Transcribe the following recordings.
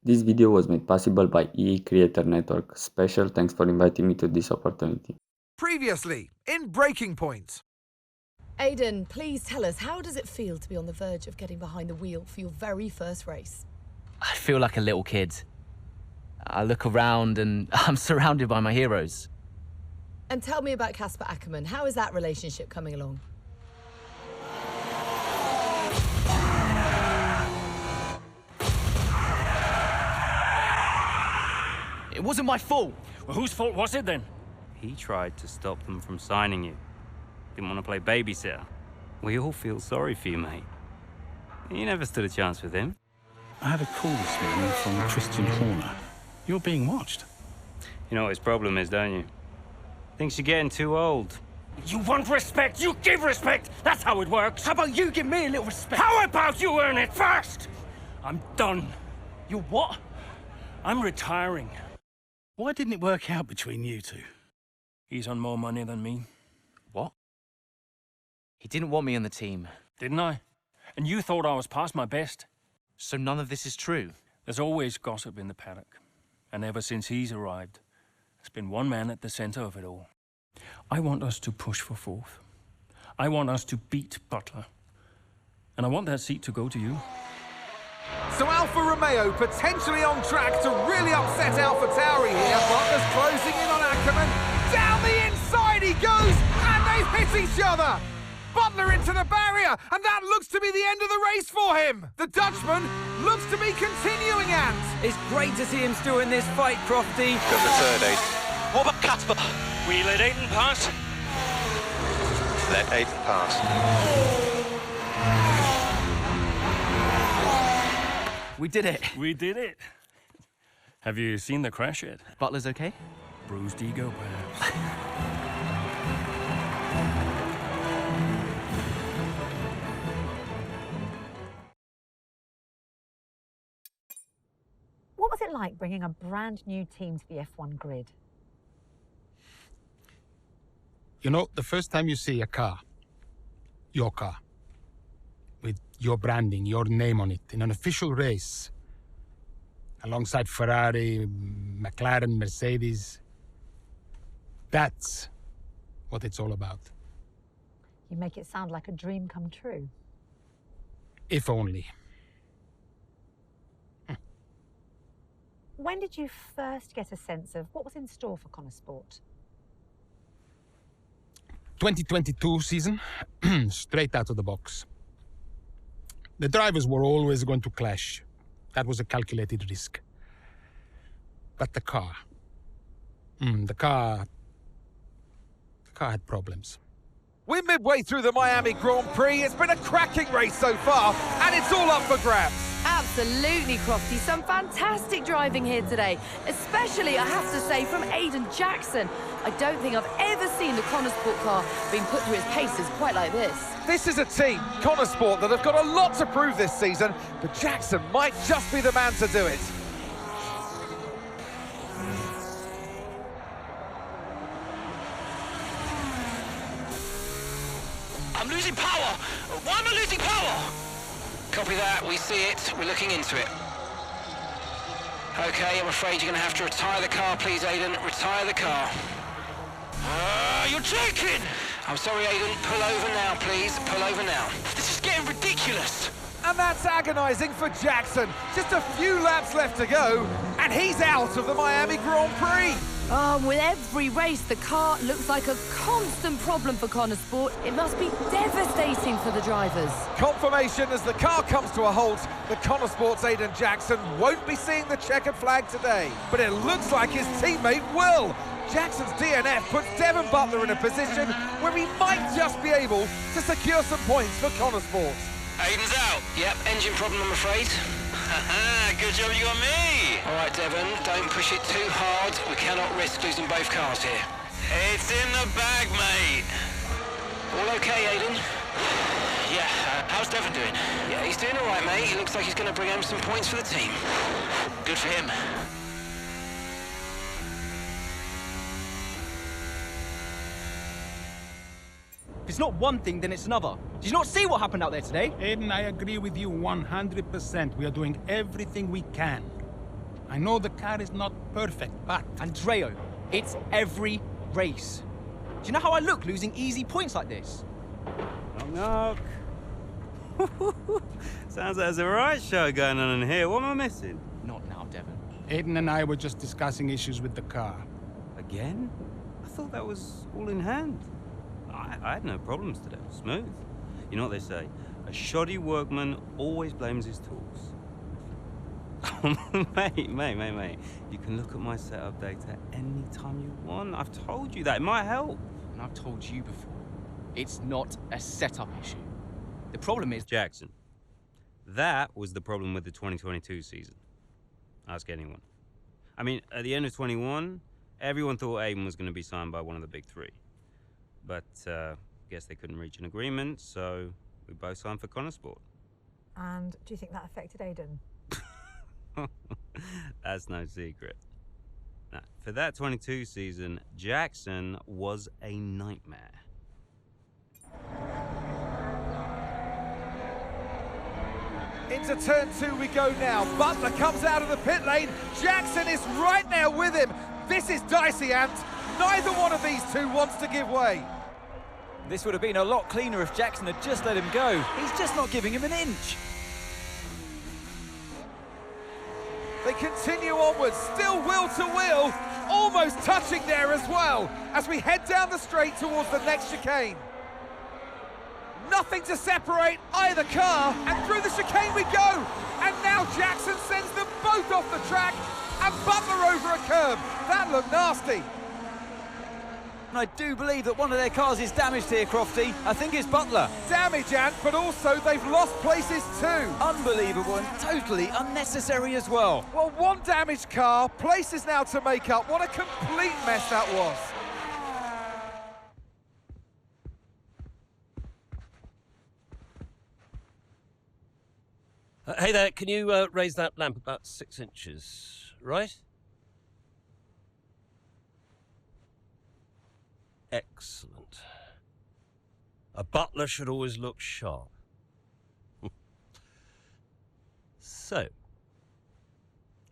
This video was made possible by EA Creator Network. Special thanks for inviting me to this opportunity. Previously, in Breaking Point. Aiden, please tell us, how does it feel to be on the verge of getting behind the wheel for your very first race? I feel like a little kid. I look around and I'm surrounded by my heroes. And tell me about Casper Ackerman. How is that relationship coming along? It wasn't my fault. Well, whose fault was it then? He tried to stop them from signing you. Didn't want to play babysitter. We all feel sorry for you, mate. You never stood a chance with him. I had a call this morning from Christian Horner. You're being watched. You know what his problem is, don't you? Thinks you're getting too old. You want respect, you give respect! That's how it works! How about you give me a little respect? How about you earn it first? I'm done. You're what? I'm retiring. Why didn't it work out between you two? He's on more money than me. What? He didn't want me on the team. Didn't I? And you thought I was past my best? So none of this is true? There's always gossip in the paddock. And ever since he's arrived, there's been one man at the center of it all. I want us to push for fourth. I want us to beat Butler. And I want that seat to go to you. So Alfa Romeo potentially on track to really upset AlphaTauri here. Butler's closing in on Ackerman. Down the inside he goes, and they've hit each other. Butler into the barrier, and that looks to be the end of the race for him. The Dutchman looks to be continuing and... It's great to see him still in this fight, Crofty. Got the third, Aiden. What about Casper? We let Aiden pass. Let Aiden pass. We did it. We did it. Have you seen the crash yet? Butler's okay? Bruised ego, perhaps. What was it like bringing a brand new team to the F1 grid? You know, the first time you see a car, your car, with your branding, your name on it, in an official race, alongside Ferrari, McLaren, Mercedes, that's what it's all about. You make it sound like a dream come true. If only. When did you first get a sense of what was in store for Connor Sport? 2022 season, straight out of the box. The drivers were always going to clash. That was a calculated risk. But the car... the car had problems. We're midway through the Miami Grand Prix. It's been a cracking race so far, and it's all up for grabs. Absolutely, Crofty. Some fantastic driving here today. Especially, I have to say, from Aiden Jackson. I don't think I've ever seen the Connor Sport car being put through its paces quite like this. This is a team, Connor Sport, that have got a lot to prove this season, but Jackson might just be the man to do it. I'm losing power. Why am I losing power? Copy that. We see it. We're looking into it. Okay, I'm afraid you're going to have to retire the car, please, Aiden. Retire the car. You're joking! I'm sorry, Aiden. Pull over now, please. Pull over now. This is getting ridiculous. And that's agonising for Jackson. Just a few laps left to go, and he's out of the Miami Grand Prix. With every race, the car looks like a constant problem for Connor Sport. It must be devastating for the drivers. Confirmation as the car comes to a halt. The Connor Sport's Aiden Jackson won't be seeing the checkered flag today, but it looks like his teammate will. Jackson's DNF puts Devon Butler in a position where he might just be able to secure some points for Connor Sport. Aiden's out. Yep, engine problem, I'm afraid. Good job you got me. All right, Devon, don't push it too hard. We cannot risk losing both cars here. It's in the bag, mate. All okay, Aiden? Yeah, how's Devon doing? Yeah, he's doing all right, mate. He looks like he's going to bring home some points for the team. Good for him. If it's not one thing, then it's another. Did you not see what happened out there today? Aiden, I agree with you 100%. We are doing everything we can. I know the car is not perfect, but... Andreo, it's every race. Do you know how I look losing easy points like this? Knock, knock. Sounds like there's a right show going on in here. What am I missing? Not now, Devon. Aiden and I were just discussing issues with the car. Again? I thought that was all in hand. I had no problems today. Smooth. You know what they say? A shoddy workman always blames his tools. mate. You can look at my setup data any time you want. I've told you that. It might help. And I've told you before, it's not a setup issue. The problem is... Jackson, that was the problem with the 2022 season. Ask anyone. I mean, at the end of 21, everyone thought Aiden was going to be signed by one of the big three. But, guess they couldn't reach an agreement, so we both signed for Connorsport. And do you think that affected Aiden? That's no secret. Now, for that 22 season, Jackson was a nightmare. Into turn 2 we go now. Butler comes out of the pit lane. Jackson is right there with him. This is dicey, Ant. Neither one of these two wants to give way. This would have been a lot cleaner if Jackson had just let him go. He's just not giving him an inch. They continue onwards, still wheel to wheel, almost touching there as well, as we head down the straight towards the next chicane. Nothing to separate either car, and through the chicane we go. And now Jackson sends them both off the track, and Butler over a curb. That looked nasty. And I do believe that one of their cars is damaged here, Crofty. I think it's Butler. Damage, Ant, but also they've lost places too. Unbelievable and totally unnecessary as well. Well, one damaged car, places now to make up. What a complete mess that was. Hey there, can you raise that lamp about 6 inches, right? Excellent. A butler should always look sharp. So.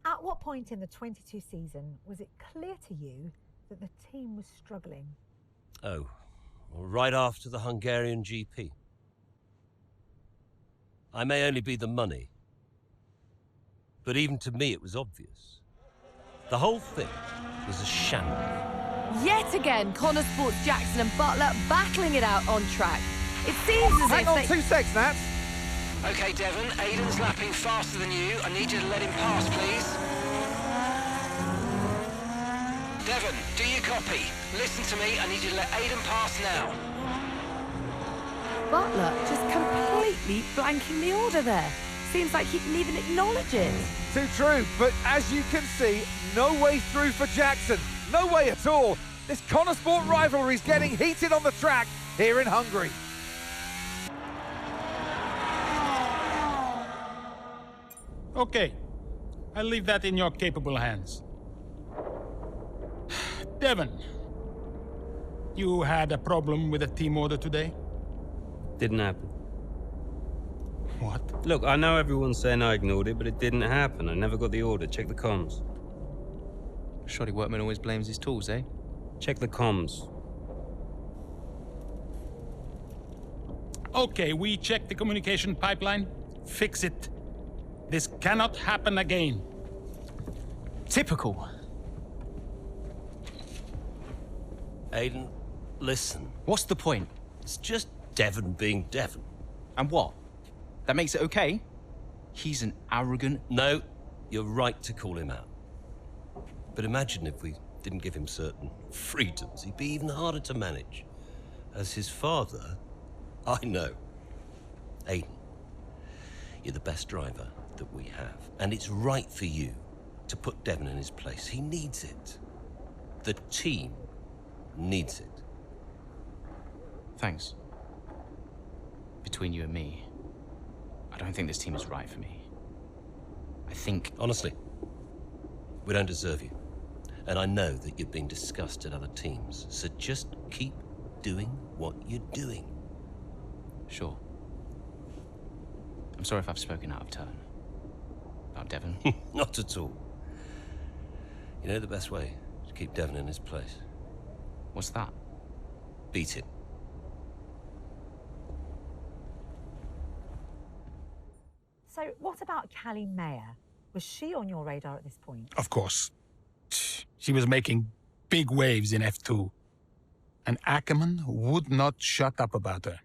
At what point in the 22 season was it clear to you that the team was struggling? Oh, well, right after the Hungarian GP. I may only be the money, but even to me it was obvious. The whole thing was a shambles. Yet again, Connorsport's Jackson and Butler battling it out on track. It seems as Hang if on they... 2 seconds, Nat. Okay, Devon, Aiden's lapping faster than you. I need you to let him pass, please. Devon, do you copy? Listen to me, I need you to let Aiden pass now. Butler just completely blanking the order there. Seems like he didn't even acknowledge it. Too true, but as you can see, no way through for Jackson. No way at all. This Connorsport rivalry is getting heated on the track here in Hungary. Okay, I'll leave that in your capable hands. Devon, you had a problem with a team order today? Didn't happen. What? Look, I know everyone's saying I ignored it, but it didn't happen. I never got the order. Check the comms. Shoddy workman always blames his tools, eh? Check the comms. Okay, we checked the communication pipeline. Fix it. This cannot happen again. Typical. Aiden, listen. What's the point? It's just Devon being Devon. And what? That makes it okay? He's an arrogant... No, you're right to call him out. But imagine if we didn't give him certain freedoms. He'd be even harder to manage. As his father, I know. Aiden, you're the best driver that we have. And it's right for you to put Devon in his place. He needs it. The team needs it. Thanks. Between you and me, I don't think this team is right for me. I think... Honestly, we don't deserve you. And I know that you're being discussed at other teams, so just keep doing what you're doing. Sure. I'm sorry if I've spoken out of turn. About Devon. Not at all. You know the best way to keep Devon in his place? What's that? Beat him. So, what about Callie Mayer? Was she on your radar at this point? Of course. She was making big waves in F2. And Ackerman would not shut up about her.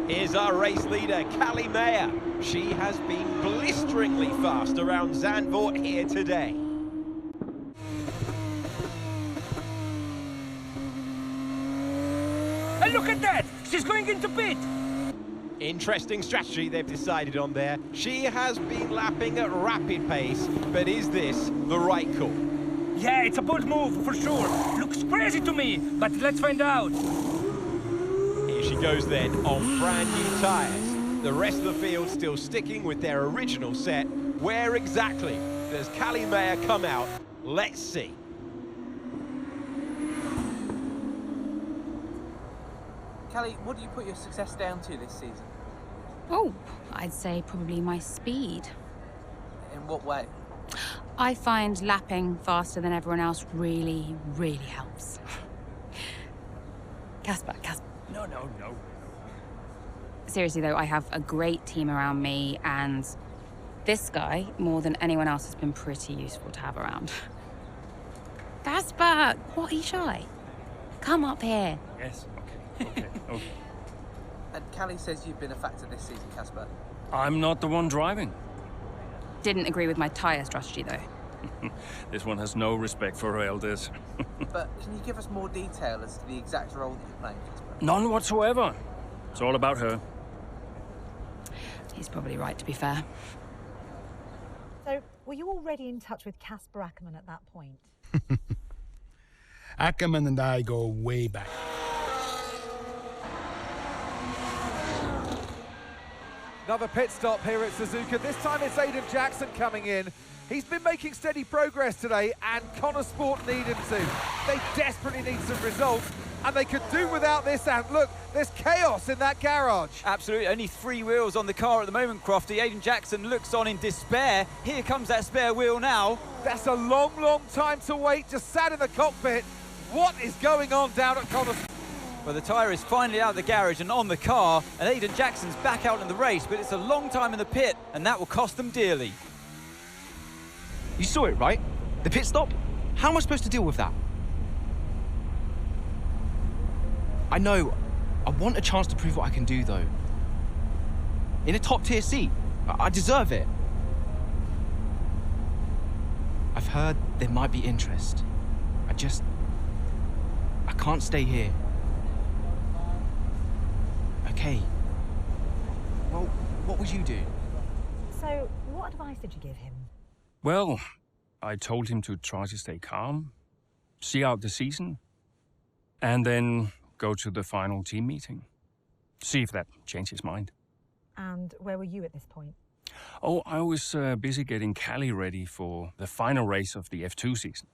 Here's our race leader, Callie Mayer. She has been blisteringly fast around Zandvoort here today. And look at that! She's going into pit! Interesting strategy they've decided on there. She has been lapping at rapid pace, but is this the right call? Yeah, it's a bold move, for sure. Looks crazy to me, but let's find out. Here she goes then, on brand new tyres. The rest of the field still sticking with their original set. Where exactly does Callie Mayer come out? Let's see. Callie, what do you put your success down to this season? Oh, I'd say probably my speed. In what way? I find lapping faster than everyone else really, really helps. Casper. No. Seriously though, I have a great team around me, and this guy, more than anyone else, has been pretty useful to have around. Casper, what are you shy? Come up here. Yes, okay. And Callie says you've been a factor this season, Casper. I'm not the one driving. Didn't agree with my tyre strategy though. This one has no respect for her elders. But can you give us more detail as to the exact role that you're playing, Casper? None whatsoever. It's all about her. He's probably right, to be fair. So, were you already in touch with Casper Ackerman at that point? Ackerman and I go way back. Another pit stop here at Suzuka. This time it's Aiden Jackson coming in. He's been making steady progress today, and Connor Sport need him to. They desperately need some results, and they could do without this. And look, there's chaos in that garage. Absolutely, only 3 wheels on the car at the moment, Crofty. Aiden Jackson looks on in despair. Here comes that spare wheel now. That's a long, long time to wait, just sat in the cockpit. What is going on down at Connor Sport? Well, the tyre is finally out of the garage and on the car, and Aiden Jackson's back out in the race, but it's a long time in the pit, and that will cost them dearly. You saw it, right? The pit stop? How am I supposed to deal with that? I know. I want a chance to prove what I can do, though. In a top-tier seat. I deserve it. I've heard there might be interest. I can't stay here. Okay. Well, what would you do? So, what advice did you give him? Well, I told him to try to stay calm, see out the season, and then go to the final team meeting. See if that changed his mind. And where were you at this point? Oh, I was busy getting Callie ready for the final race of the F2 season.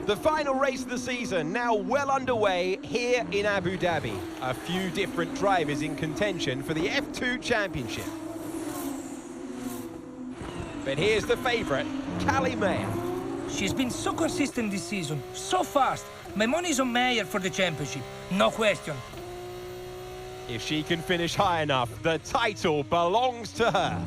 The final race of the season now well underway here in Abu Dhabi. A few different drivers in contention for the F2 Championship. But here's the favourite, Callie Mayer. She's been so consistent this season, so fast. My money's on Mayer for the championship, no question. If she can finish high enough, the title belongs to her.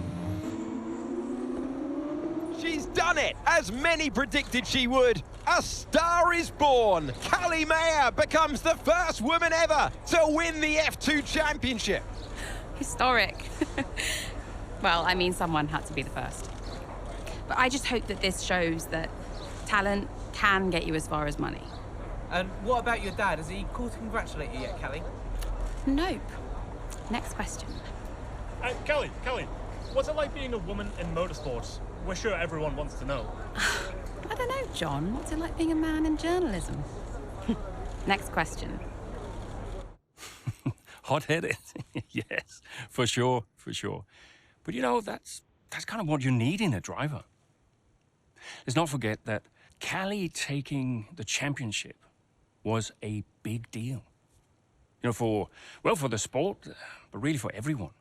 She's done it, as many predicted she would. A star is born. Callie Mayer becomes the first woman ever to win the F2 Championship. Historic. Well, I mean, someone had to be the first. But I just hope that this shows that talent can get you as far as money. And what about your dad? Has he called to congratulate you yet, Callie? Nope. Next question. Callie, what's it like being a woman in motorsports? We're sure everyone wants to know. I don't know, John. What's it like being a man in journalism? Next question. Hot-headed, yes, for sure. But you know, that's kind of what you need in a driver. Let's not forget that Callie taking the championship was a big deal. You know, for the sport, but really for everyone.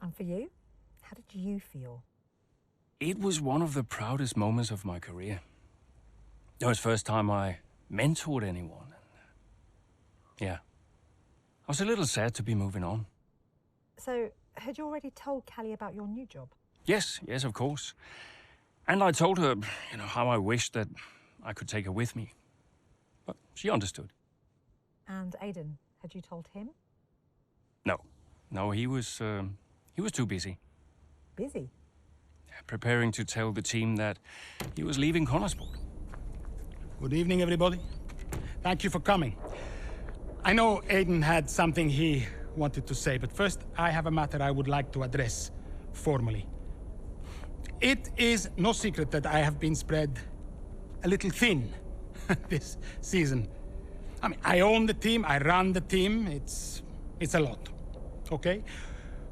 And for you, how did you feel? It was one of the proudest moments of my career. It was the first time I mentored anyone. Yeah. I was a little sad to be moving on. So, had you already told Callie about your new job? Yes, of course. And I told her, how I wished that I could take her with me. But she understood. And Aiden, had you told him? No, he was too busy. Busy? Preparing to tell the team that he was leaving Connorsport. Good evening, everybody. Thank you for coming. I know Aiden had something he wanted to say, but first I have a matter I would like to address formally. It is no secret that I have been spread a little thin this season. I mean, I own the team, I run the team, it's a lot, okay?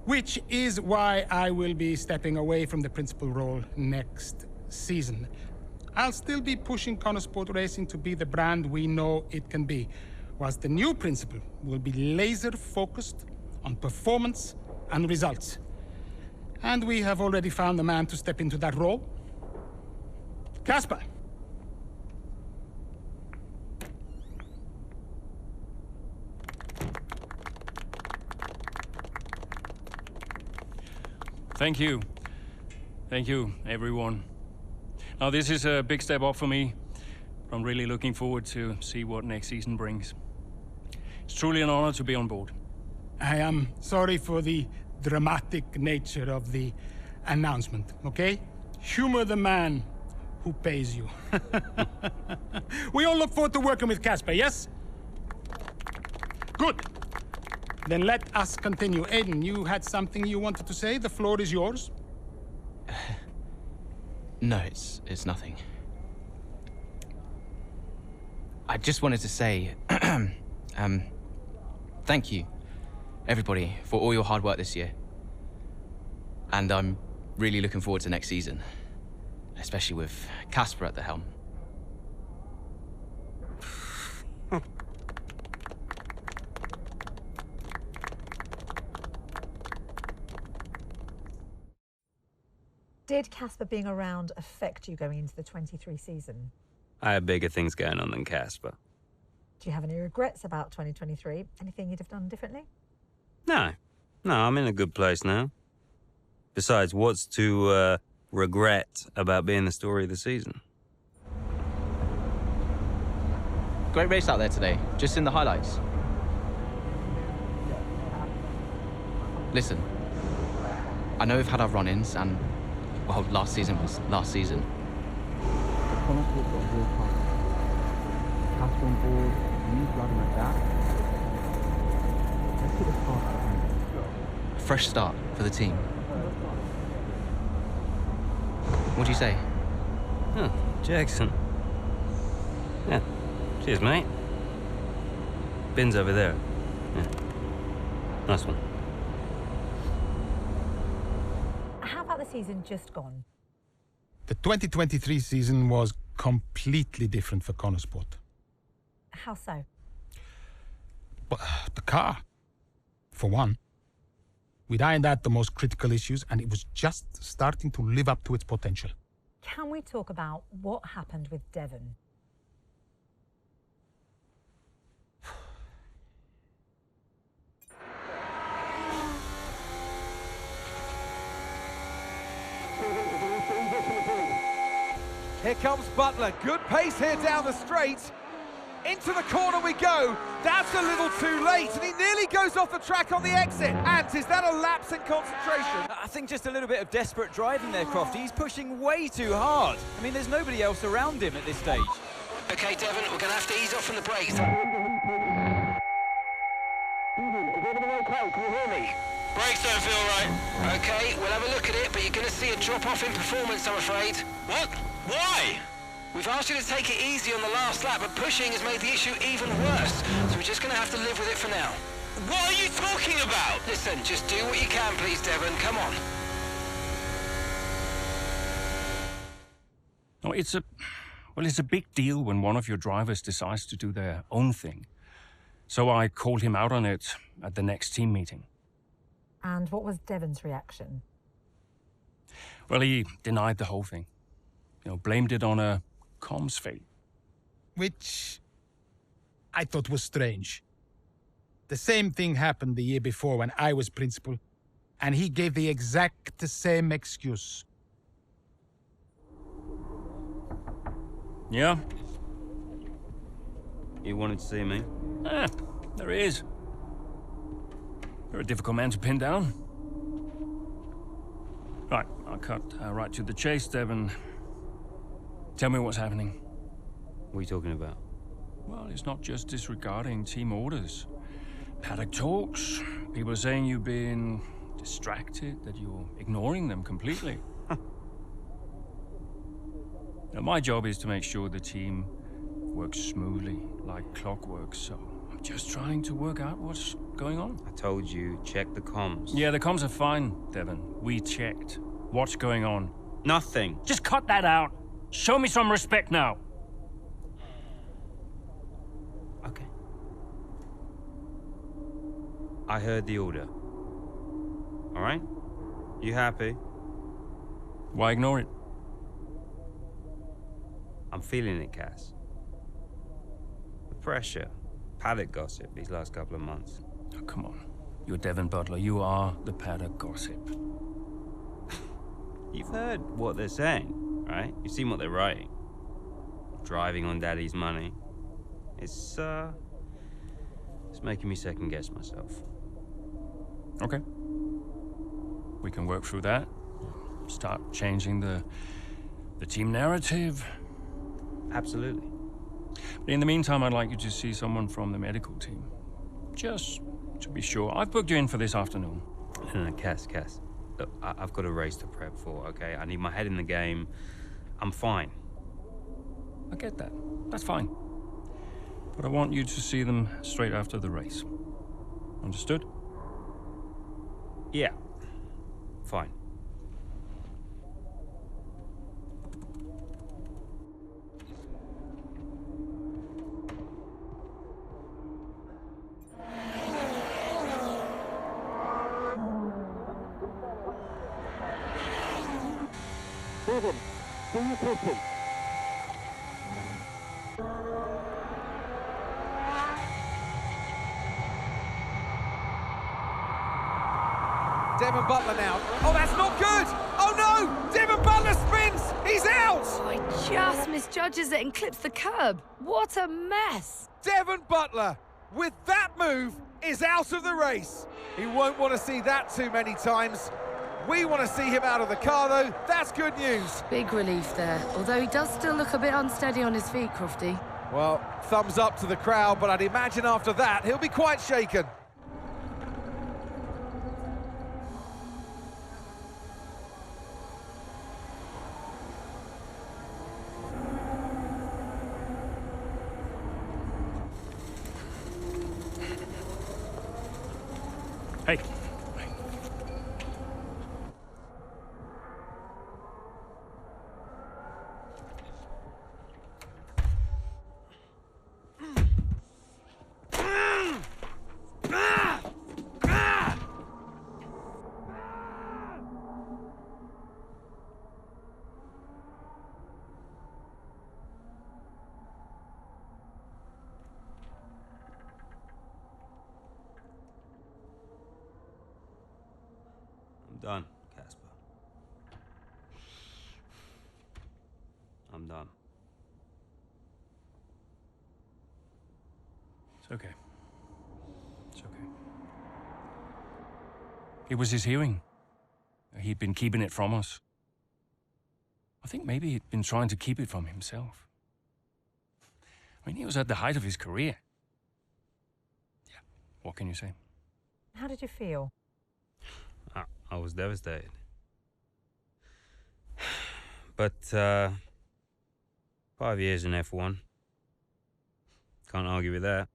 Which is why I will be stepping away from the principal role next season. I'll still be pushing Connorsport Racing to be the brand we know it can be, whilst the new principal will be laser-focused on performance and results. And we have already found the man to step into that role. Casper. Thank you. Thank you, everyone. Now, this is a big step up for me. I'm really looking forward to see what next season brings. It's truly an honor to be on board. I am sorry for the dramatic nature of the announcement, okay? Humor the man who pays you. We all look forward to working with Casper, yes? Good. Then let us continue. Aiden, you had something you wanted to say? The floor is yours. No, it's nothing. I just wanted to say, thank you, everybody, for all your hard work this year. And I'm really looking forward to next season, especially with Casper at the helm. Did Casper being around affect you going into the 23 season? I have bigger things going on than Casper. Do you have any regrets about 2023? Anything you'd have done differently? No, I'm in a good place now. Besides, what's to regret about being the story of the season? Great race out there today, just in the highlights. Listen, I know we've had our run-ins and, well, last season was last season. A fresh start for the team. What do you say? Huh, Jackson. Yeah, cheers, mate. Bin's over there. Yeah. Nice one. How about the season just gone? The 2023 season was completely different for Connorsport. How so? But, the car, for one. We'd ironed out the most critical issues, and it was just starting to live up to its potential. Can we talk about what happened with Devon? Here comes Butler. Good pace here down the straight. Into the corner we go. That's a little too late, and he nearly goes off the track on the exit. Ant, is that a lapse in concentration? I think just a little bit of desperate driving there, Crofty. He's pushing way too hard. I mean, there's nobody else around him at this stage. Okay, Devon, we're going to have to ease off from the brakes. Is everything okay? Can you hear me? Brakes don't feel right. Okay, we'll have a look at it, but you're going to see a drop-off in performance, I'm afraid. What? Why? We've asked you to take it easy on the last lap, but pushing has made the issue even worse. So we're just going to have to live with it for now. What are you talking about? Listen, just do what you can, please, Devon. Come on. No, it's a big deal when one of your drivers decides to do their own thing. So I called him out on it at the next team meeting. And what was Devon's reaction? Well, he denied the whole thing. Blamed it on a comms fate. Which I thought was strange. The same thing happened the year before when I was principal, and he gave the exact same excuse. Yeah? You wanted to see me? There he is. You're a difficult man to pin down. Right, I'll cut right to the chase, Devon. Tell me what's happening. What are you talking about? Well, it's not just disregarding team orders. Paddock talks. People are saying you've been distracted, that you're ignoring them completely. Now, my job is to make sure the team works smoothly, like clockwork, so I'm just trying to work out what's going on. I told you, check the comms. Yeah, the comms are fine, Devon. We checked. What's going on? Nothing. Just cut that out. Show me some respect now. Okay. I heard the order. All right? You happy? Why ignore it? I'm feeling it, Cass. The pressure. Paddock gossip these last couple of months. Oh, come on. You're Devon Butler. You are the Paddock gossip. You've heard what they're saying, right? You've seen what they're writing. Driving on Daddy's money. It's making me second guess myself. Okay. We can work through that. Start changing the team narrative. Absolutely. But in the meantime, I'd like you to see someone from the medical team. Just to be sure. I've booked you in for this afternoon. No, Cass. Look, I've got a race to prep for, okay? I need my head in the game. I'm fine. I get that. That's fine. But I want you to see them straight after the race. Understood? Yeah. Fine. Devon, do you listen? Devon Butler now. Oh, that's not good! Oh no! Devon Butler spins! He's out! Oh, he just misjudges it and clips the curb. What a mess! Devon Butler, with that move, is out of the race. He won't want to see that too many times. We want to see him out of the car, though. That's good news. Big relief there, although he does still look a bit unsteady on his feet, Crofty. Well, thumbs up to the crowd, but I'd imagine after that, he'll be quite shaken. Hey. I'm done, Casper. I'm done. It's okay. It's okay. It was his hearing. He'd been keeping it from us. I think maybe he'd been trying to keep it from himself. I mean, he was at the height of his career. Yeah, what can you say? How did you feel? I was devastated. But, 5 years in F1. Can't argue with that.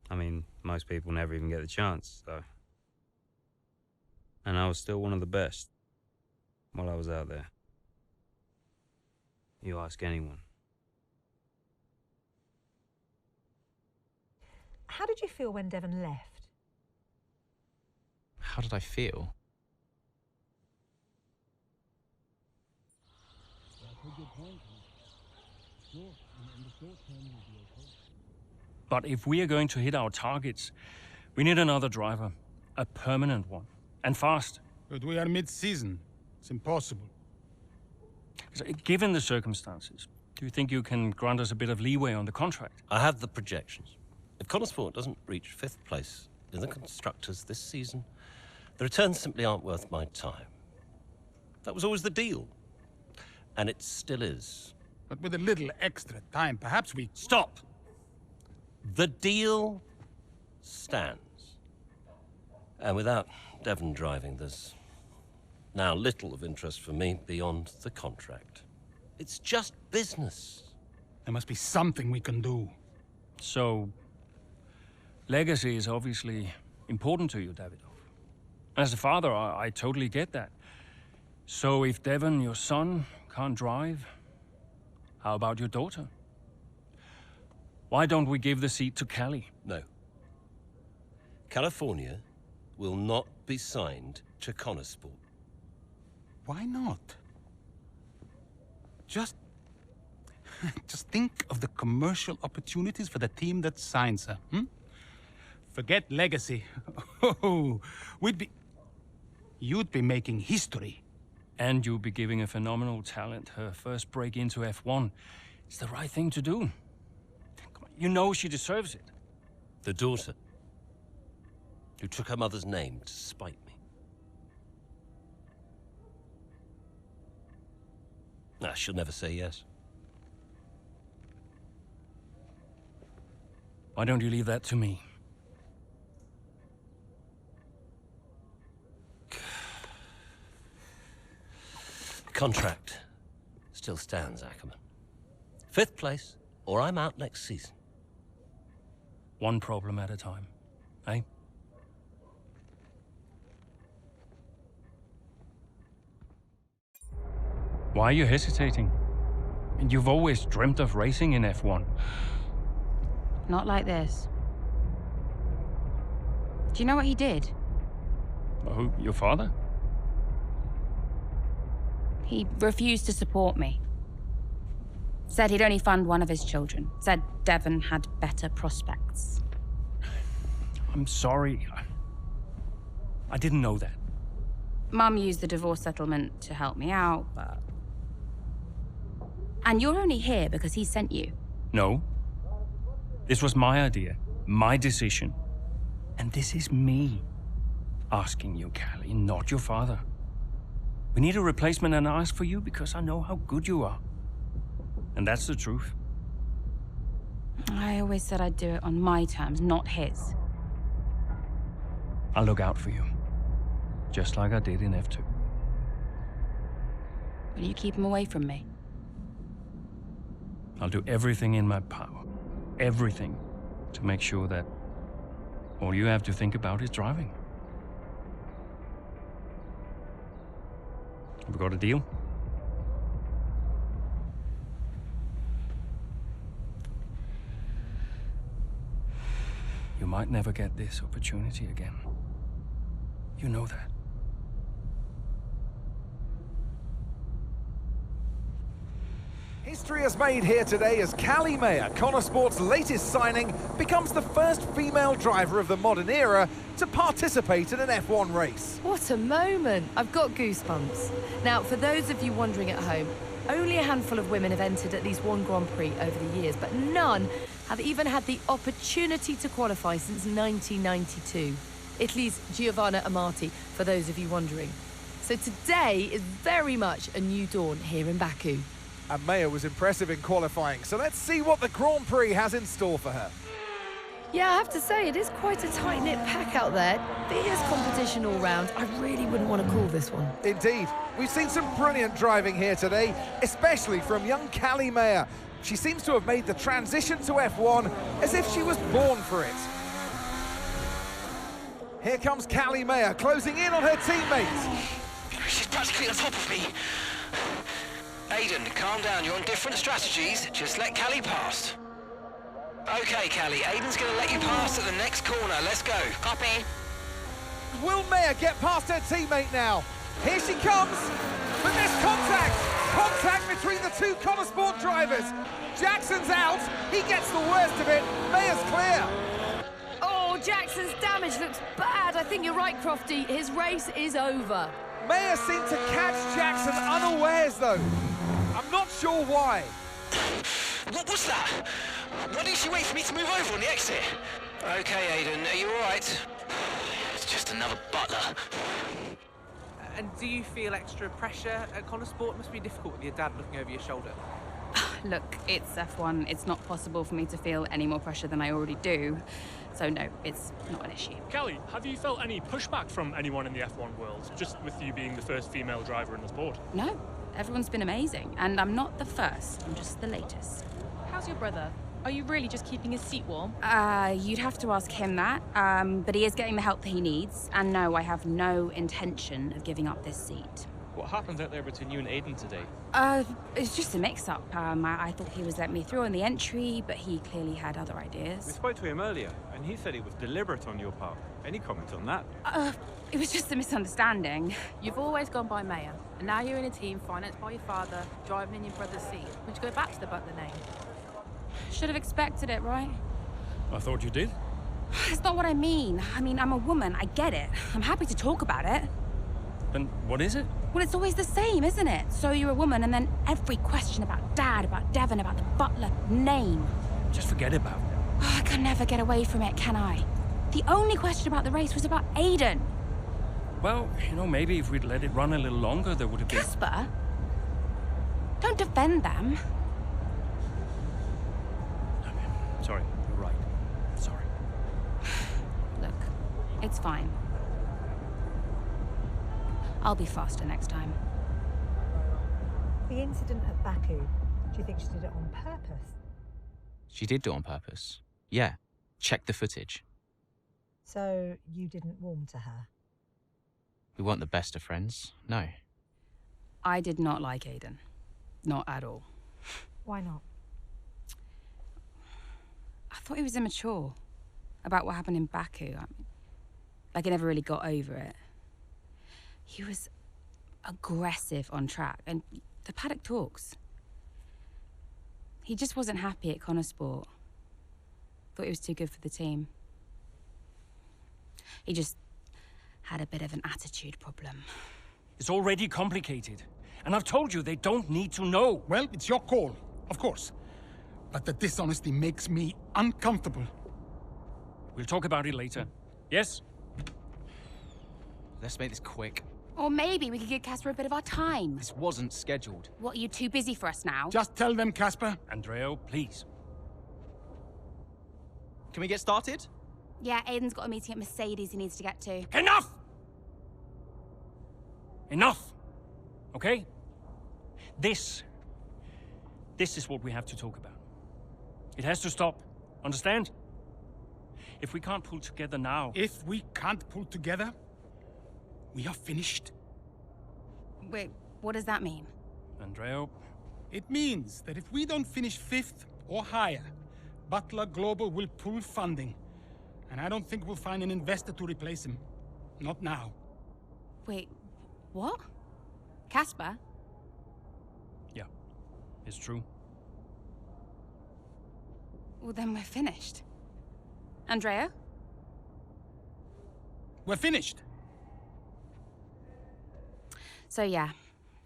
I mean, most people never even get the chance, so. And I was still one of the best while I was out there. You ask anyone. How did you feel when Devon left? How did I feel? But if we are going to hit our targets, we need another driver. A permanent one. And fast. But we are mid-season. It's impossible. So, given the circumstances, do you think you can grant us a bit of leeway on the contract? I have the projections. If Connorsport doesn't reach 5th place in the Constructors this season, the returns simply aren't worth my time. That was always the deal. And it still is. But with a little extra time, perhaps we... Stop! The deal stands. And without Devon driving, there's now little of interest for me beyond the contract. It's just business. There must be something we can do. So, legacy is obviously important to you, Davidoff. As a father, I totally get that. So if Devon, your son, can't drive, how about your daughter? Why don't we give the seat to Callie? No. California will not be signed to Connorsport. Why not? Just think of the commercial opportunities for the team that signs her, Forget legacy. Oh, you'd be making history. And you'd be giving a phenomenal talent her first break into F1. It's the right thing to do. You know she deserves it. The daughter who took her mother's name to spite me. Nah, she'll never say yes. Why don't you leave that to me? The contract still stands, Ackerman. 5th place, or I'm out next season. One problem at a time, eh? Why are you hesitating? And you've always dreamt of racing in F1. Not like this. Do you know what he did? Oh, your father? He refused to support me. Said he'd only fund one of his children. Said Devon had better prospects. I'm sorry. I didn't know that. Mum used the divorce settlement to help me out, but... And you're only here because he sent you. No. This was my idea, my decision. And this is me asking you, Callie, not your father. We need a replacement and I ask for you because I know how good you are. And that's the truth. I always said I'd do it on my terms, not his. I'll look out for you. Just like I did in F2. Will you keep him away from me? I'll do everything in my power. Everything. To make sure that all you have to think about is driving. Have we got a deal? You might never get this opportunity again. You know that. History is made here today as Callie Mayer, Connorsport's latest signing, becomes the first female driver of the modern era to participate in an F1 race. What a moment! I've got goosebumps. Now, for those of you wondering at home, only a handful of women have entered at least one Grand Prix over the years, but none have even had the opportunity to qualify since 1992. Italy's Giovanna Amati, for those of you wondering. So today is very much a new dawn here in Baku. And Mayer was impressive in qualifying, so let's see what the Grand Prix has in store for her. Yeah, I have to say, it is quite a tight-knit pack out there. Fierce competition all round. I really wouldn't want to call this one. Indeed. We've seen some brilliant driving here today, especially from young Callie Mayer. She seems to have made the transition to F1 as if she was born for it. Here comes Callie Mayer, closing in on her teammates. She's practically on top of me. Aiden, calm down. You're on different strategies. Just let Callie past. Okay, Callie. Aiden's going to let you pass at the next corner. Let's go. Copy. Will Maya get past her teammate now? Here she comes, but there's contact! Contact between the two Connosport drivers. Jackson's out, he gets the worst of it, Maya's clear. Oh, Jackson's damage looks bad. I think you're right, Crofty. His race is over. Maya seemed to catch Jackson unawares, though. I'm not sure why. What was that? Why didn't she wait for me to move over on the exit? Okay, Aiden, are you all right? It's just another butler. And do you feel extra pressure at Connosport? It must be difficult with your dad looking over your shoulder. Look, it's F1. It's not possible for me to feel any more pressure than I already do. So no, it's not an issue. Kelly, have you felt any pushback from anyone in the F1 world, just with you being the first female driver in the sport? No, everyone's been amazing. And I'm not the first, I'm just the latest. How's your brother? Are you really just keeping his seat warm? You'd have to ask him that. But he is getting the help that he needs. And no, I have no intention of giving up this seat. What happened out there between you and Aiden today? It's just a mix-up. I thought he was letting me through on the entry, but he clearly had other We ideas. spoke to him earlier, and he said it was deliberate on your part. Any comment on that? It was just a misunderstanding. You've always gone by Maya, and now you're in a team financed by your father, driving in your brother's seat. Would you go back to the butler name? Should have expected it, right? I thought you did. That's not what I mean. I mean, I'm a woman, I get it. I'm happy to talk about it. And what is it? Well, it's always the same, isn't it? So you're a woman, and then every question about Dad, about Devon, about the butler name. Just forget about it. Oh, I can never get away from it, can I? The only question about the race was about Aiden. Well, you know, maybe if we'd let it run a little longer, there would have been... Casper? Don't defend them. Sorry, you're right. Sorry. Look, it's fine. I'll be faster next time. The incident at Baku, do you think she did it on purpose? She did do it on purpose. Yeah. Check the footage. So you didn't warm to her? We weren't the best of friends. No. I did not like Aiden. Not at all. Why not? I thought he was immature about what happened in Baku. Like, he never really got over it. He was aggressive on track, and the paddock talks. He just wasn't happy at Connosport. Thought he was too good for the team. He just had a bit of an attitude problem. It's already complicated. And I've told you they don't need to know. Well, it's your call, of course. But the dishonesty makes me uncomfortable. We'll talk about it later. Yes? Let's make this quick. Or maybe we could give Casper a bit of our time. This wasn't scheduled. What, are you too busy for us now? Just tell them, Casper. Andreo, please. Can we get started? Yeah, Aiden's got a meeting at Mercedes he needs to get to. Enough! Enough! Okay? This is what we have to talk about. It has to stop. Understand? If we can't pull together now... If we can't pull together, we are finished. Wait, what does that mean? Andreo... It means that if we don't finish 5th or higher, Butler Global will pull funding. And I don't think we'll find an investor to replace him. Not now. Wait, what? Casper? Yeah, it's true. Well, then we're finished. Andrea? We're finished. So yeah,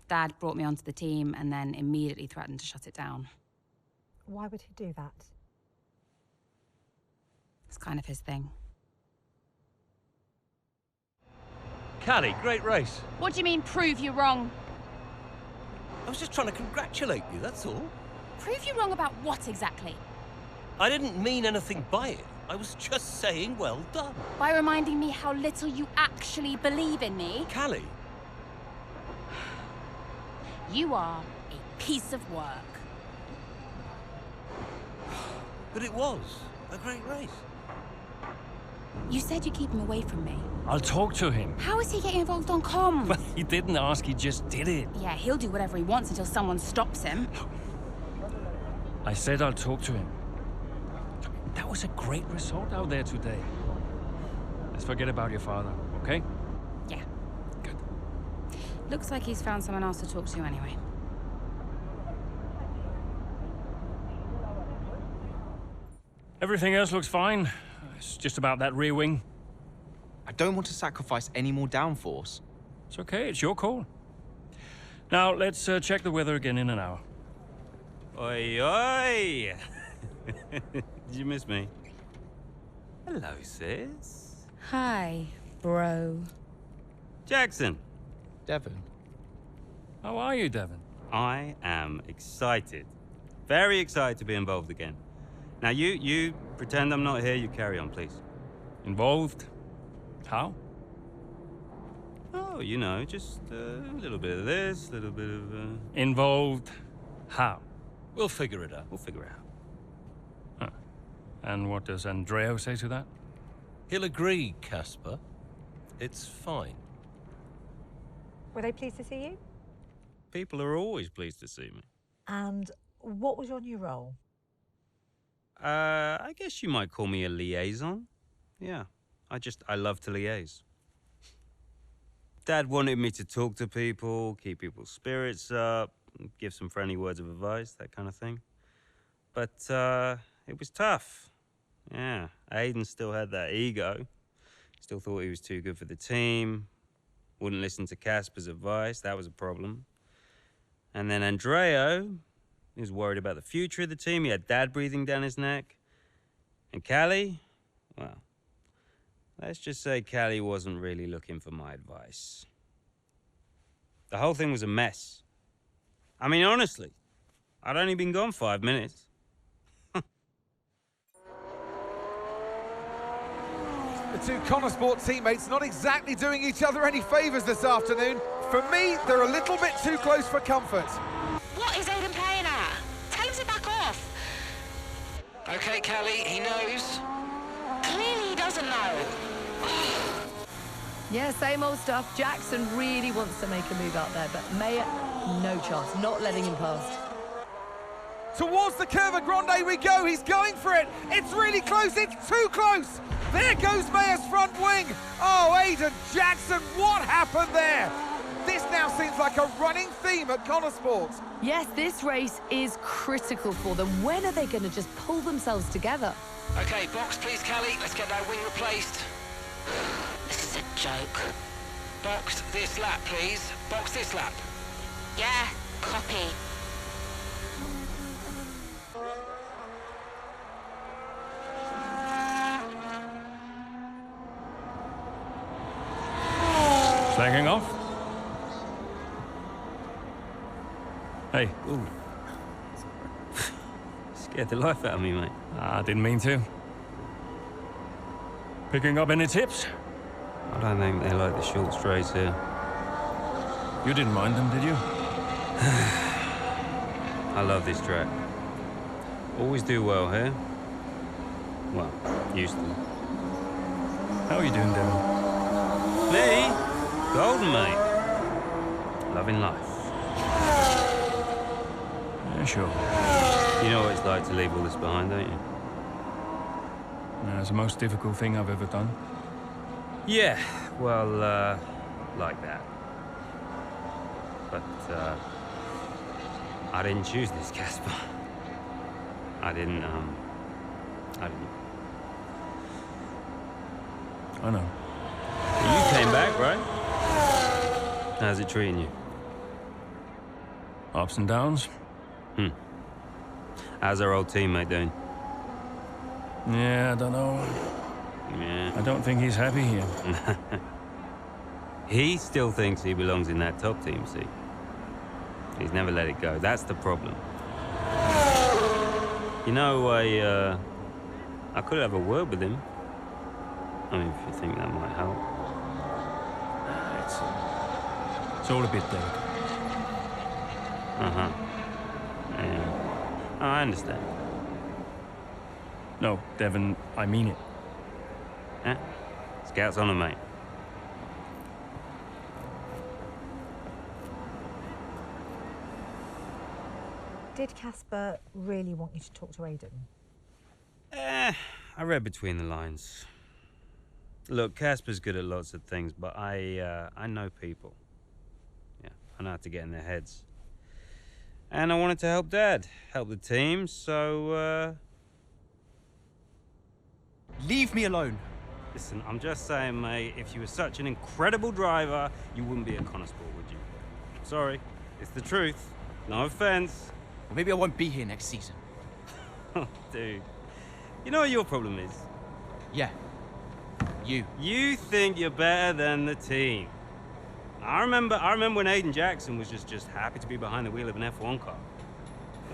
Dad brought me onto the team and then immediately threatened to shut it down. Why would he do that? It's kind of his thing. Callie, great race. What do you mean, prove you wrong? I was just trying to congratulate you, that's all. Prove you wrong about what exactly? I didn't mean anything by it. I was just saying well done. By reminding me how little you actually believe in me? Callie. You are a piece of work. But it was a great race. You said you'd keep him away from me. I'll talk to him. How is he getting involved on comms? Well, he didn't ask, he just did it. Yeah, he'll do whatever he wants until someone stops him. I said I'll talk to him. That was a great result out there today. Let's forget about your father, okay? Yeah. Good. Looks like he's found someone else to talk to anyway. Everything else looks fine. It's just about that rear wing. I don't want to sacrifice any more downforce. It's okay, it's your call. Now, let's check the weather again in an hour. Oi, oi! Did you miss me? Hello, sis. Hi, bro. Jackson. Devon. How are you, Devon? I am excited. Very excited to be involved again. Now, you pretend I'm not here. You carry on, please. Involved? How? Oh, you know, just a little bit of this, a little bit of... Involved? How? We'll figure it out. We'll figure it out. Huh. And what does Andreo say to that? He'll agree, Casper. It's fine. Were they pleased to see you? People are always pleased to see me. And what was your new role? I guess you might call me a liaison. Yeah, I love to liaise. Dad wanted me to talk to people, keep people's spirits up, give some friendly words of advice, that kind of thing. But it was tough. Yeah, Aiden still had that ego. Still thought he was too good for the team. Wouldn't listen to Casper's advice, that was a problem. And then Andreo, he was worried about the future of the team. He had Dad breathing down his neck. And Callie, well, let's just say Callie wasn't really looking for my advice. The whole thing was a mess. I mean, honestly, I'd only been gone 5 minutes. The two Connosport teammates not exactly doing each other any favours this afternoon. For me, they're a little bit too close for comfort. What is Aiden playing at? Tell him to back off. Okay, Callie, he knows. Clearly he doesn't know. Yeah, same old stuff. Jackson really wants to make a move out there, but Mayer, no chance, not letting him past. Towards the Curva Grande we go, he's going for it. It's really close, it's too close. There goes Mayer's front wing. Oh, Aiden Jackson, what happened there? This now seems like a running theme at Connosport. Yes, this race is critical for them. When are they going to just pull themselves together? Okay, box please, Callie. Let's get that wing replaced. This is a joke. Box this lap, please. Box this lap. Yeah, copy. Slacking off? Hey. Ooh. Scared the life out of me, mate. I didn't mean to. Picking up any tips? I don't think they like the short straights here. You didn't mind them, did you? I love this track. Always do well here. Well, used to. How are you doing, Devon? Me? Golden, mate. Loving life. Yeah, sure. You know what it's like to leave all this behind, don't you? Yeah, it's the most difficult thing I've ever done. Yeah, well, like that. But, I didn't choose this, Casper. I didn't. I know. You came back, right? How's it treating you? Ups and downs. How's our old teammate doing? Yeah, I don't know. Yeah. I don't think he's happy here. He still thinks he belongs in that top team, see? He's never let it go. That's the problem. You know, I could have a word with him. I mean, if you think that might help. It's all a bit delicate. Uh-huh. Yeah. Oh, I understand. No, Devon, I mean it. Yeah? Scouts on 'em, mate. Did Casper really want you to talk to Aiden? I read between the lines. Look, Casper's good at lots of things, but I know people. Yeah, I know how to get in their heads. And I wanted to help Dad, help the team, so, Leave me alone. Listen, I'm just saying, mate, if you were such an incredible driver, you wouldn't be at Connosport, would you? Sorry, it's the truth. No offense. Well, maybe I won't be here next season. Dude, you know what your problem is? Yeah. You think you're better than the team. I remember when Aiden Jackson was just happy to be behind the wheel of an F1 car.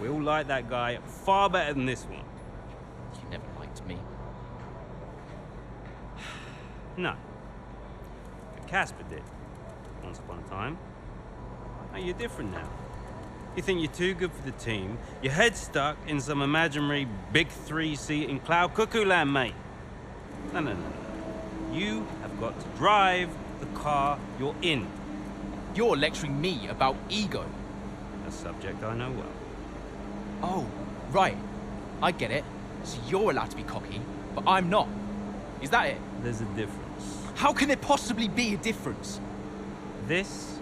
We all liked that guy far better than this one. You never liked me. No. But Casper did. Once upon a time. Now you're different now. You think you're too good for the team. Your head's stuck in some imaginary big 3 seat in cloud cuckoo land, mate. No. You have got to drive the car you're in. You're lecturing me about ego. A subject I know well. Oh, right. I get it. So you're allowed to be cocky, but I'm not. Is that it? There's a difference. How can there possibly be a difference? This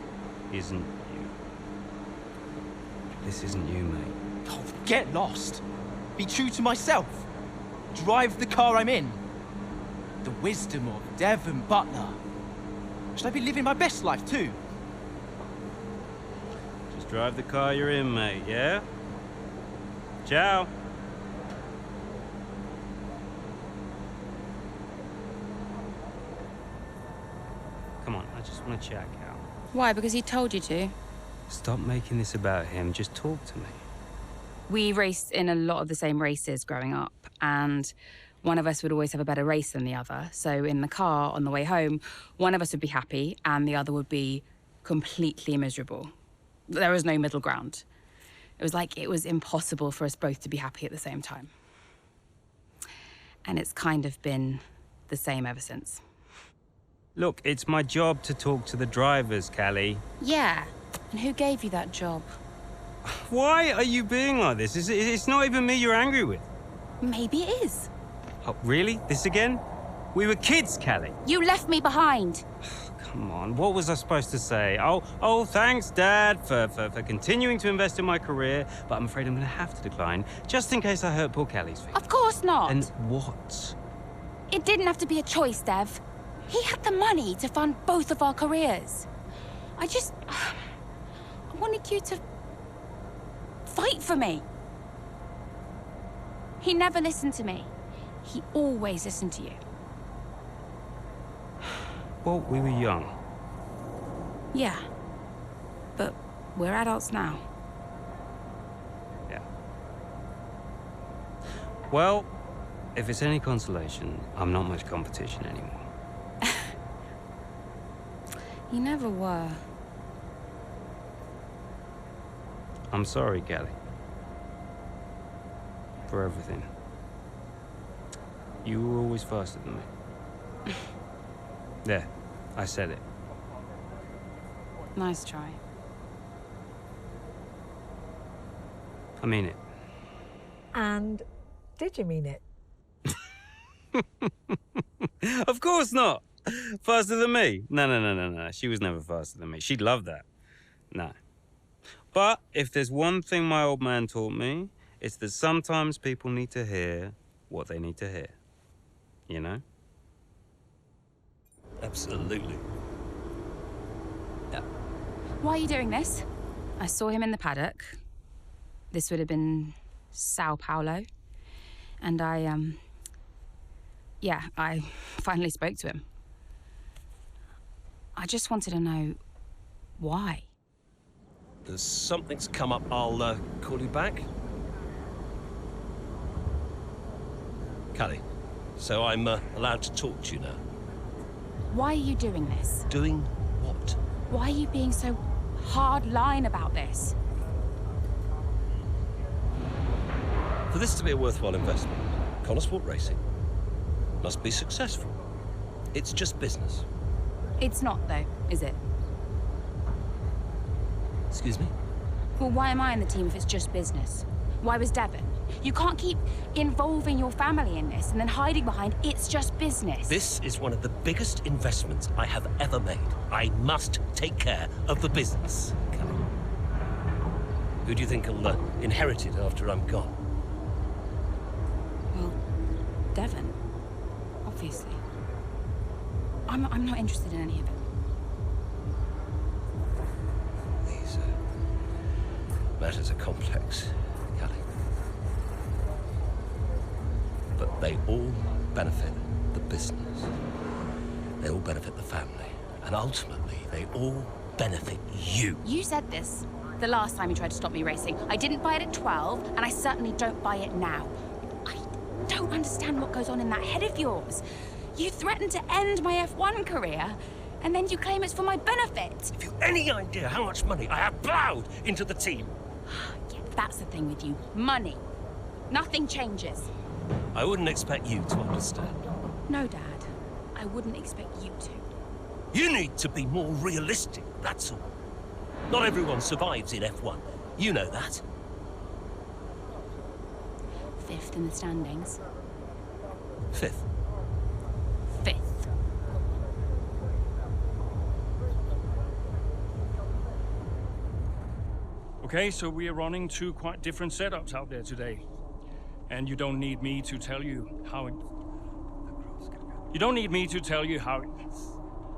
isn't you. This isn't you, mate. Oh, get lost. Be true to myself. Drive the car I'm in. The wisdom of Devon Butler. Should I be living my best life too? Just drive the car you're in, mate, yeah? Ciao. Come on, I just want to check out. Why? Because he told you to? Stop making this about him. Just talk to me. We raced in a lot of the same races growing up, and one of us would always have a better race than the other. So in the car on the way home, one of us would be happy and the other would be completely miserable. There was no middle ground. It was like it was impossible for us both to be happy at the same time. And it's kind of been the same ever since. Look, it's my job to talk to the drivers, Callie. Yeah, and who gave you that job? Why are you being like this? It's not even me you're angry with. Maybe it is. Oh, really? This again? We were kids, Callie. You left me behind. Come on, what was I supposed to say? Oh, thanks, Dad, for continuing to invest in my career, but I'm afraid I'm going to have to decline, just in case I hurt poor Callie's feelings. Of course not. And what? It didn't have to be a choice, Dev. He had the money to fund both of our careers. I wanted you to fight for me. He never listened to me. He always listened to you. Well, we were young. Yeah. But we're adults now. Yeah. Well, if it's any consolation, I'm not much competition anymore. You never were. I'm sorry, Callie. For everything. You were always faster than me. There, I said it. Nice try. I mean it. And did you mean it? Of course not. Faster than me? No. She was never faster than me. She'd love that. No. But if there's one thing my old man taught me, it's that sometimes people need to hear what they need to hear. You know? Absolutely. Yeah. Why are you doing this? I saw him in the paddock. This would have been Sao Paulo. And I finally spoke to him. I just wanted to know why. Something's come up. I'll call you back. Callie, so I'm allowed to talk to you now. Why are you doing this? Doing what? Why are you being so hard-line about this? For this to be a worthwhile investment, Connosport Racing must be successful. It's just business. It's not, though, is it? Excuse me? Well, why am I in the team if it's just business? Why was Devon? You can't keep involving your family in this and then hiding behind it's just business. This is one of the biggest investments I have ever made. I must take care of the business, Kelly. Who do you think will inherit it after I'm gone? Well, Devon, obviously. I'm not interested in any of it. These matters are complex, Kelly. But they all benefit the business. They all benefit the family. And ultimately, they all benefit you. You said this the last time you tried to stop me racing. I didn't buy it at 12, and I certainly don't buy it now. I don't understand what goes on in that head of yours. You threatened to end my F1 career, and then you claim it's for my benefit. Have you any idea how much money I have plowed into the team? Yeah, that's the thing with you. Money. Nothing changes. I wouldn't expect you to understand. No, Dad. I wouldn't expect you to. You need to be more realistic, that's all. Not everyone survives in F1. You know that. 5th in the standings. 5th. 5th. Okay, so we are running two quite different setups out there today. And you don't need me to tell you how it... You don't need me to tell you how it...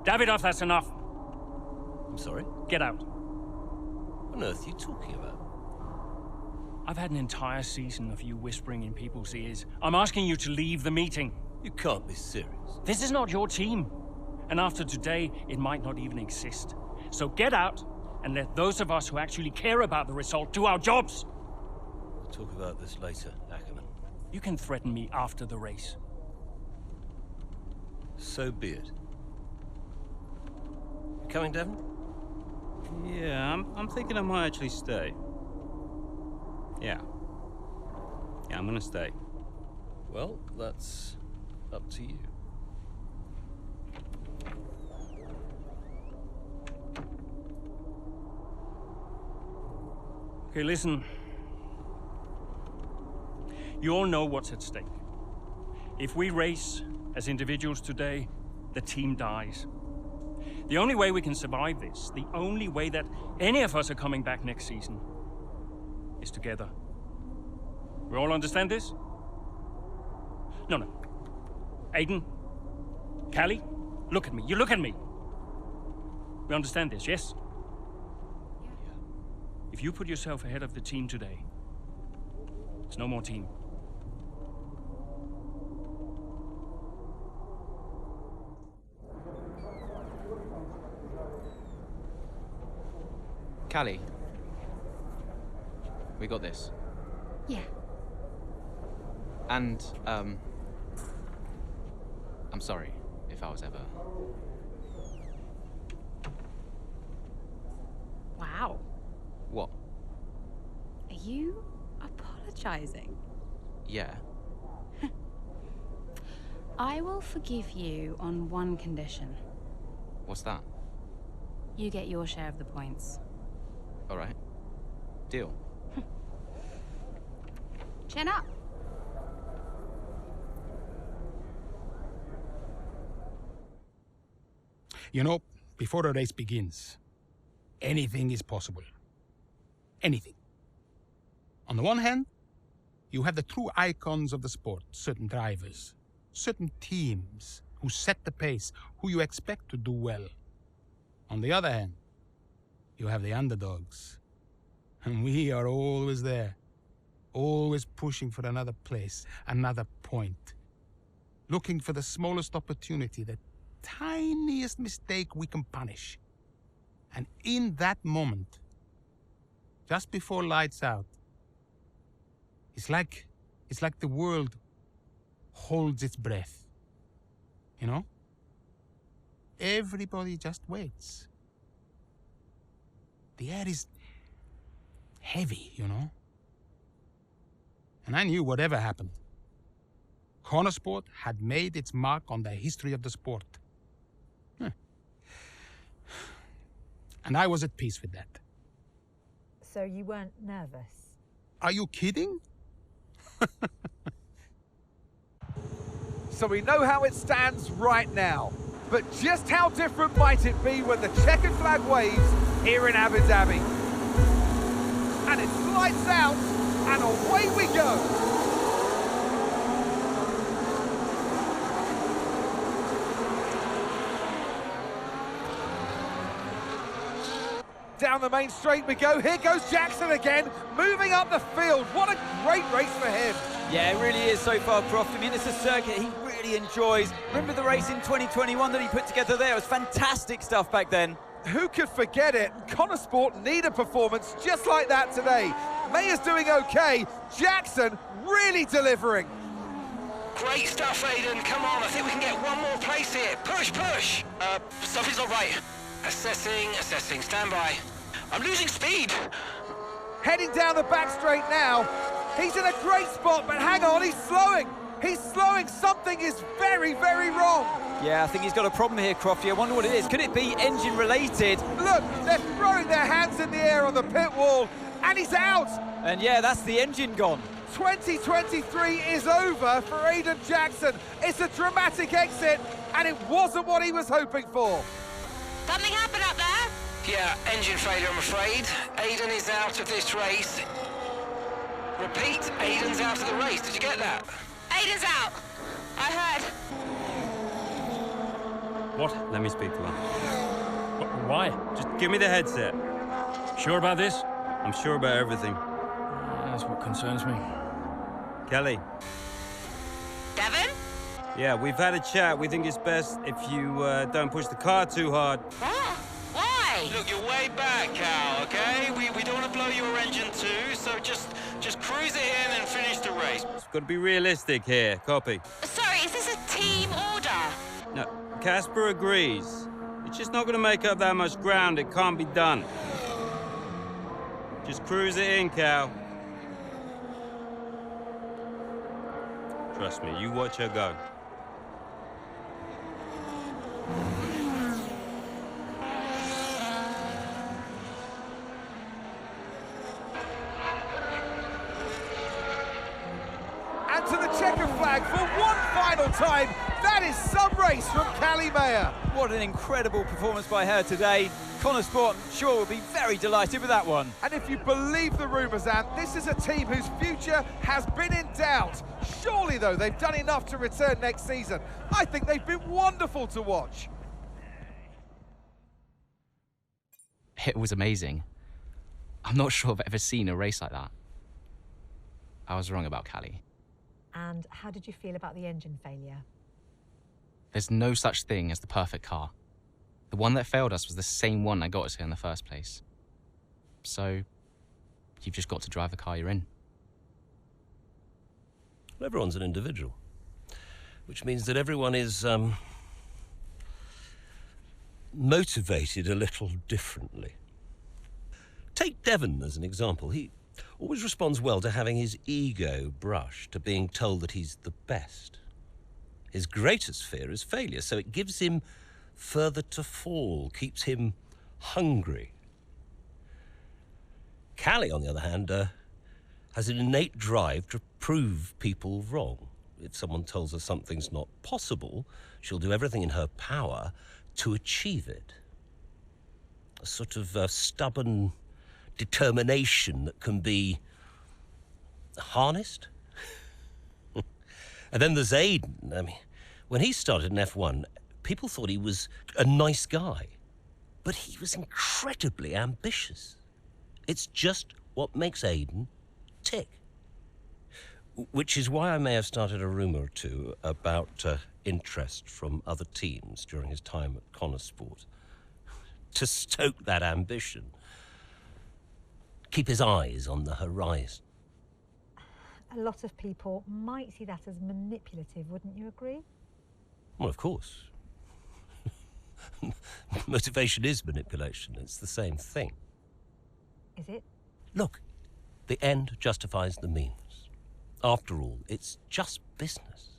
Davidoff, that's enough. I'm sorry? Get out. What on earth are you talking about? I've had an entire season of you whispering in people's ears. I'm asking you to leave the meeting. You can't be serious. This is not your team. And after today, it might not even exist. So get out and let those of us who actually care about the result do our jobs. We'll talk about this later, Ackerman. You can threaten me after the race. So be it. You coming, Devon? Yeah, I'm thinking I might actually stay. Yeah, I'm gonna stay. Well, that's up to you. Okay, listen. You all know what's at stake. If we race as individuals today, the team dies. The only way we can survive this, the only way that any of us are coming back next season, is together. We all understand this? No. Aiden, Callie, look at me. You look at me. We understand this, yes? Yeah. If you put yourself ahead of the team today, there's no more team. Callie, we got this. Yeah. And, I'm sorry if I was ever... Wow. What? Are you apologizing? Yeah. I will forgive you on one condition. What's that? You get your share of the points. All right. Deal. Chin up. You know, before a race begins, anything is possible. Anything. On the one hand, you have the true icons of the sport, certain drivers, certain teams who set the pace, who you expect to do well. On the other hand, you have the underdogs. And we are always there, always pushing for another place, another point, looking for the smallest opportunity, the tiniest mistake we can punish. And in that moment, just before lights out, it's like the world holds its breath. You know? Everybody just waits. The air is heavy, you know? And I knew whatever happened, Connosport had made its mark on the history of the sport. And I was at peace with that. So you weren't nervous? Are you kidding? So we know how it stands right now. But just how different might it be when the checkered flag waves here in Abu Dhabi? And it slides out, and away we go. Down the main straight we go. Here goes Jackson again, moving up the field. What a great race for him. Yeah, it really is so far, Croft. I mean, it's a circuit he really enjoys. Remember the race in 2021 that he put together there? It was fantastic stuff back then. Who could forget it? Connor Sport need a performance just like that today. Mayer's doing okay. Jackson really delivering. Great stuff, Aiden. Come on, I think we can get one more place here. Push, push. Something's not right. Assessing. Stand by. I'm losing speed. Heading down the back straight now. He's in a great spot, but hang on, he's slowing. He's slowing. Something is very, very wrong. Yeah, I think he's got a problem here, Crofty. I wonder what it is. Could it be engine related? Look, they're throwing their hands in the air on the pit wall, and he's out. And yeah, that's the engine gone. 2023 is over for Aiden Jackson. It's a dramatic exit, and it wasn't what he was hoping for. Something happened up there? Yeah, engine failure, I'm afraid. Aiden is out of this race. Repeat, Aiden's out of the race. Did you get that? Aiden's out. I heard. What? Let me speak to him. Why? Just give me the headset. Sure about this? I'm sure about everything. That's what concerns me. Kelly. Devon? Yeah, we've had a chat. We think it's best if you don't push the car too hard. What? Why? Look, you're way back, Cal, okay? We don't want to blow your engine too, so just cruise it in and finish the race. It's got to be realistic here. Copy. Sorry, is this a team order? No, Casper agrees. It's just not going to make up that much ground. It can't be done. Just cruise it in, Cal. Trust me, you watch her go. And to the checker flag for one final time. That is some race from Callie Mayer. What an incredible performance by her today. Connor Sport, I'm sure, will be very delighted with that one. And if you believe the rumours, Ant, this is a team whose future has been in doubt. Surely, though, they've done enough to return next season. I think they've been wonderful to watch. It was amazing. I'm not sure I've ever seen a race like that. I was wrong about Callie. And how did you feel about the engine failure? There's no such thing as the perfect car. The one that failed us was the same one that got us here in the first place. So, you've just got to drive the car you're in. Well, everyone's an individual, which means that everyone is motivated a little differently. Take Devon as an example. He always responds well to having his ego brushed, to being told that he's the best. His greatest fear is failure, so it gives him further to fall, keeps him hungry. Callie, on the other hand, has an innate drive to prove people wrong. If someone tells her something's not possible, she'll do everything in her power to achieve it. A sort of stubborn determination that can be harnessed. And then there's Aiden. I mean, when he started in F1, people thought he was a nice guy, but he was incredibly ambitious. It's just what makes Aiden tick. Which is why I may have started a rumour or two about interest from other teams during his time at Connor Sport. To stoke that ambition. Keep his eyes on the horizon. A lot of people might see that as manipulative, wouldn't you agree? Well, of course. Motivation is manipulation. It's the same thing. Is it? Look, the end justifies the means. After all, it's just business.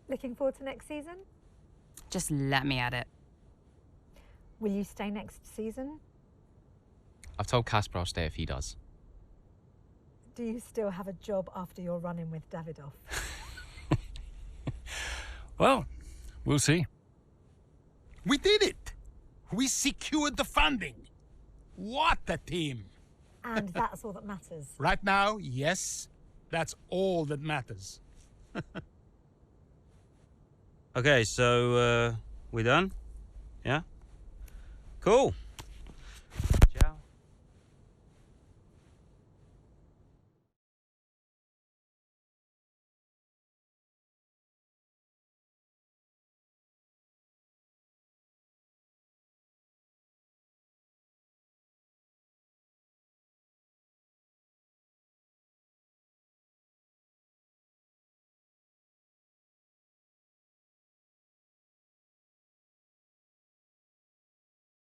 Looking forward to next season? Just let me at it. Will you stay next season? I've told Casper I'll stay if he does. Do you still have a job after your run-in with Davidoff? Well, we'll see. We did it! We secured the funding! What a team! And that's all that matters. Right now, yes, that's all that matters. Okay, so, we're done? Yeah? Cool.